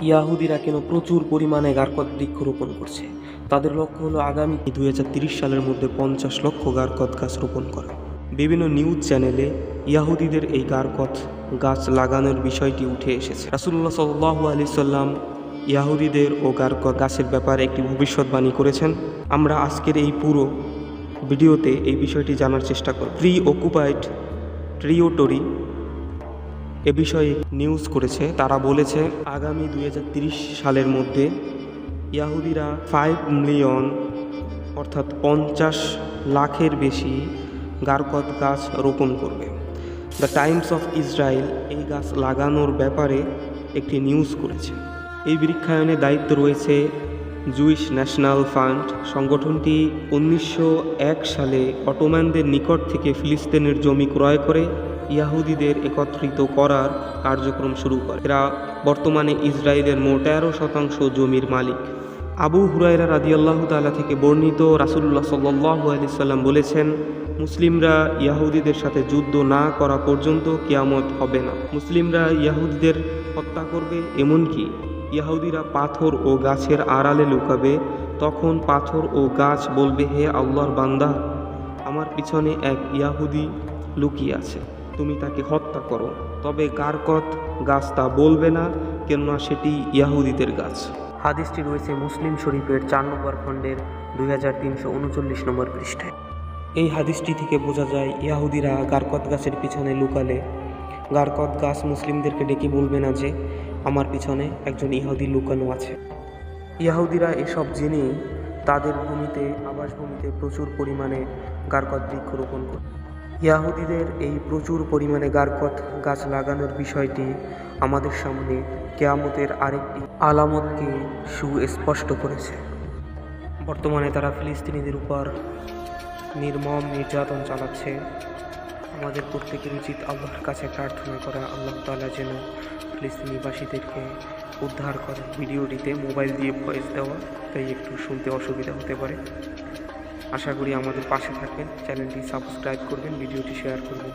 ইয়াহুদিরা কেন প্রচুর পরিমাণে গারকত বৃক্ষরোপণ করছে? তাদের লক্ষ্য হলো আগামী 2030 সালের মধ্যে 50 লক্ষ গারকত গাছ রোপণ করা। বিভিন্ন নিউজ চ্যানেলে ইয়াহুদিদের এই গারকত গাছ লাগানোর বিষয়টি উঠে এসেছে। রাসূলুল্লাহ সাল্লাল্লাহু আলাইহি সাল্লাম ইয়াহুদিদের ও গারকত গাছের ব্যাপারে একটি ভবিষ্যৎবাণী করেছেন। আমরা আজকের এই পুরো ভিডিওতে এই বিষয়টি জানার চেষ্টা করব। প্রি অকুপাইড টেরিটরি এ বিষয়ে নিউজ করেছে। তারা বলেছে আগামী 2030 সালের মধ্যে ইয়াহুদিরা 5 মিলিয়ন অর্থাৎ 50 লাখের বেশি গারকত গাছ রোপণ করবে। দ্য টাইমস অফ ইসরায়েল এই গাছ লাগানোর ব্যাপারে একটি নিউজ করেছে। এই বৃক্ষায়নে দায়িত্ব রয়েছে জুইশ ন্যাশনাল ফান্ড। সংগঠনটি 1901 সালে অটোম্যানদের নিকট থেকে ফিলিস্তিনের জমি ক্রয় করে ইয়াহুদিদের একত্রিত করার কার্যক্রম শুরু করে। এরা বর্তমানে ইসরায়েলের মোট 13% জমির মালিক। আবু হুরায়রা রাদিয়াল্লাহু তাআলা থেকে বর্ণিত, রাসূলুল্লাহ সাল্লাল্লাহু আলাইহি সাল্লাম বলেছেন, মুসলিমরা ইয়াহুদিদের সাথে যুদ্ধ না করা পর্যন্ত কিয়ামত হবে না। মুসলিমরা ইয়াহুদিদের হত্যা করবে, এমনকি ইয়াহুদিরা পাথর ও গাছের আড়ালে লুকাবে। তখন পাথর ও গাছ বলবে, হে আল্লাহর বান্দা, আমার পিছনে এক ইয়াহুদি লুকিয়ে আছে, তুমি তাকে হত্যা করো। তবে গারকত গাছ তা বলবে না, কেননা সেটি ইয়াহুদিদের গাছ। হাদিসটি রয়েছে মুসলিম শরীফের 4 নম্বর খণ্ডের 2339 নম্বর পৃষ্ঠায়। এই হাদিসটি থেকে বোঝা যায় ইয়াহুদিরা গারকত গাছের পিছনে লুকালে গারকত গাছ মুসলিমদেরকে ডেকে বলবে না যে আমার পিছনে একজন ইহুদি লুকানো আছে। ইয়াহুদিরা এসব জেনে তাদের ভূমিতে, আবাসভূমিতে প্রচুর পরিমাণে গারকত বৃক্ষরোপণ করে। ইয়াহুদিদের এই প্রচুর পরিমাণে গারকত গাছ লাগানোর বিষয়টি আমাদের সামনে কিয়ামতের আরেকটি আলামতকে সুস্পষ্ট করেছে। বর্তমানে তারা ফিলিস্তিনিদের উপর নির্মম নির্যাতন চালাচ্ছে। আমাদের প্রত্যেকের উচিত আল্লাহর কাছে প্রার্থনা করা, আল্লাহ তাআলা যেন ফিলিস্তিনিবাসীদেরকে উদ্ধার করে। ভিডিওটিতে মোবাইল দিয়ে ভয়েস দেওয়া, তাই একটু শুনতে অসুবিধা হতে পারে। আশা করি আমাদের পাশে থাকবেন, চ্যানেলটি সাবস্ক্রাইব করবেন, ভিডিওটি শেয়ার করবেন।